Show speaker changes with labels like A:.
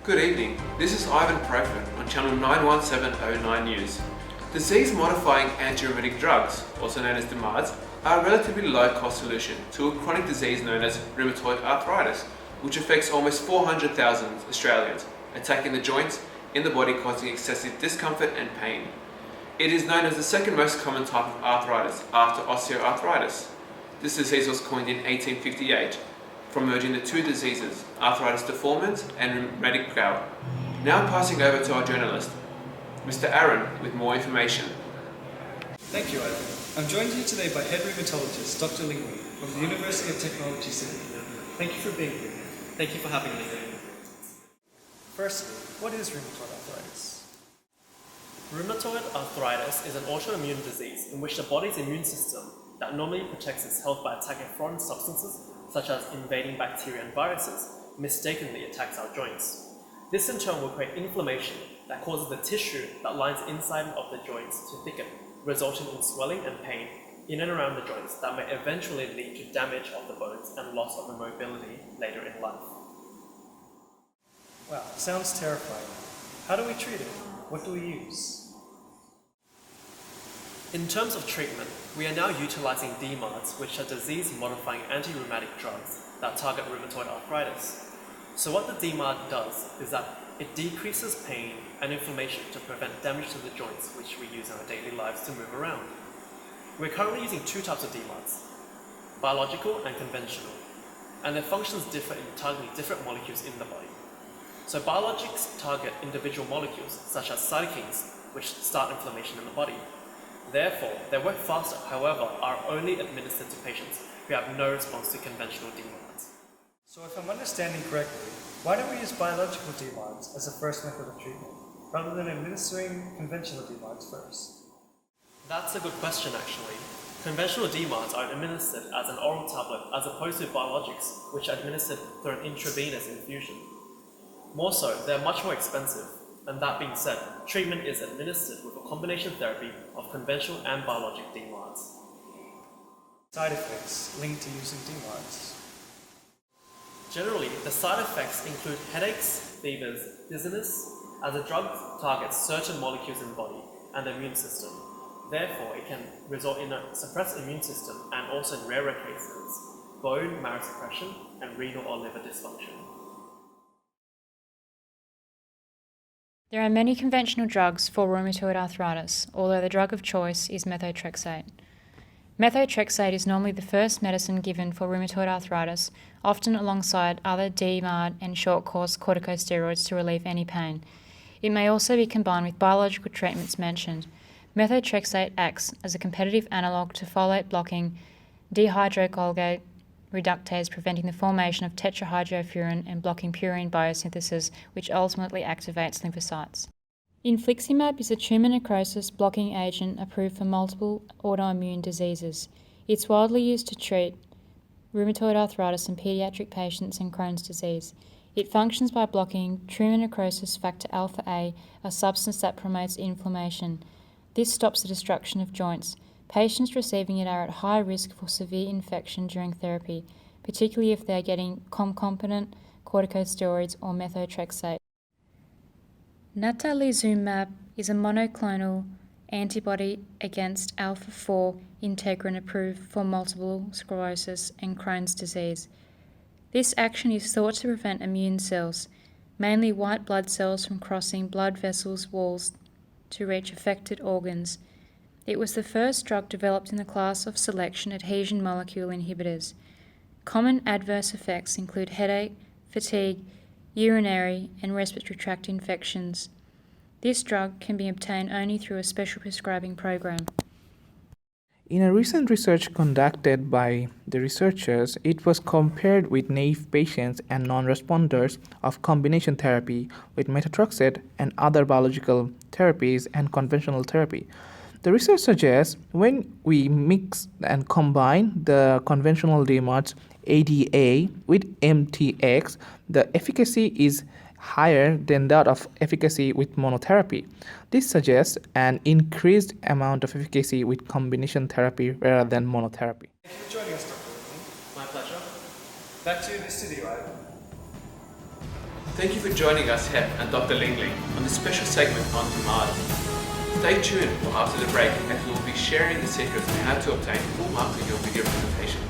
A: Good evening, this is Ivan Profit on channel 91709 News. Disease-modifying anti-rheumatic drugs, also known as DMARDs, are a relatively low-cost solution to a chronic disease known as rheumatoid arthritis, which affects almost 400,000 Australians, attacking the joints in the body causing excessive discomfort and pain. It is known as the second most common type of arthritis after osteoarthritis. This disease was coined in 1858 from merging the two diseases, arthritis deformans and rheumatic gout. Now passing over to our journalist, Mr. Aaron, with more information.
B: Thank you, Ivan. I'm joined here today by head rheumatologist Dr. Khoury from the University of Technology, Sydney. Thank you for being here.
C: Thank you for having me.
B: Firstly, what is rheumatoid arthritis?
C: Rheumatoid arthritis is an autoimmune disease in which the body's immune system that normally protects its health by attacking foreign substances such as invading bacteria and viruses mistakenly attacks our joints. This in turn will create inflammation that causes the tissue that lines inside of the joints to thicken, resulting in swelling and pain in and around the joints that may eventually lead to damage of the bones and loss of the mobility later in life.
B: Wow, sounds terrifying. How do we treat it? What do we use?
C: In terms of treatment, we are now utilizing DMARDs, which are disease-modifying anti-rheumatic drugs that target rheumatoid arthritis. So what the DMARD does is that it decreases pain and inflammation to prevent damage to the joints which we use in our daily lives to move around. We're currently using two types of DMARDs, biological and conventional, and their functions differ in targeting different molecules in the body. So biologics target individual molecules such as cytokines, which start inflammation in the body. Therefore, they work faster, however, are only administered to patients who have no response to conventional DMARDs.
B: So if I'm understanding correctly, why don't we use biological DMARDs as a first method of treatment, rather than administering conventional DMARDs first?
C: That's a good question, actually. Conventional DMARDs are administered as an oral tablet as opposed to biologics, which are administered through an intravenous infusion. More so, they're much more expensive, and that being said, treatment is administered with a combination therapy of conventional and biologic DMARDs.
B: Side effects linked to using DMARDs.
C: Generally, the side effects include headaches, fevers, dizziness, as the drug targets certain molecules in the body and the immune system. Therefore, it can result in a suppressed immune system and also in rarer cases, bone marrow suppression and renal or liver dysfunction.
D: There are many conventional drugs for rheumatoid arthritis, although the drug of choice is methotrexate. Methotrexate is normally the first medicine given for rheumatoid arthritis, often alongside other DMARD and short-course corticosteroids to relieve any pain. It may also be combined with biological treatments mentioned. Methotrexate acts as a competitive analogue to folate-blocking dehydrocolgate reductase, preventing the formation of tetrahydrofuran and blocking purine biosynthesis, which ultimately activates lymphocytes. Infliximab is a tumour necrosis blocking agent approved for multiple autoimmune diseases. It's widely used to treat rheumatoid arthritis in paediatric patients and Crohn's disease. It functions by blocking tumour necrosis factor alpha A, a substance that promotes inflammation. This stops the destruction of joints. Patients receiving it are at high risk for severe infection during therapy, particularly if they are getting concomitant corticosteroids or methotrexate. Natalizumab is a monoclonal antibody against alpha-4 integrin approved for multiple sclerosis and Crohn's disease. This action is thought to prevent immune cells, mainly white blood cells, from crossing blood vessels' walls to reach affected organs. It was the first drug developed in the class of selection adhesion molecule inhibitors. Common adverse effects include headache, fatigue, urinary and respiratory tract infections. This drug can be obtained only through a special prescribing program.
E: In a recent research conducted by the researchers, it was compared with naive patients and non-responders of combination therapy with methotrexate and other biological therapies and conventional therapy. The research suggests when we mix and combine the conventional DMARDs ADA with MTX, the efficacy is higher than that of efficacy with monotherapy. This suggests an increased amount of efficacy with combination therapy rather than monotherapy.
B: Thank you for joining us, Dr. Khoury.
C: My pleasure.
B: Back to the studio, Ivan.
A: Thank you for joining us here and Dr. Lingley on this special segment on DMARDs. Stay tuned for after the break as we will be sharing the secrets on how to obtain full marks in your video presentation.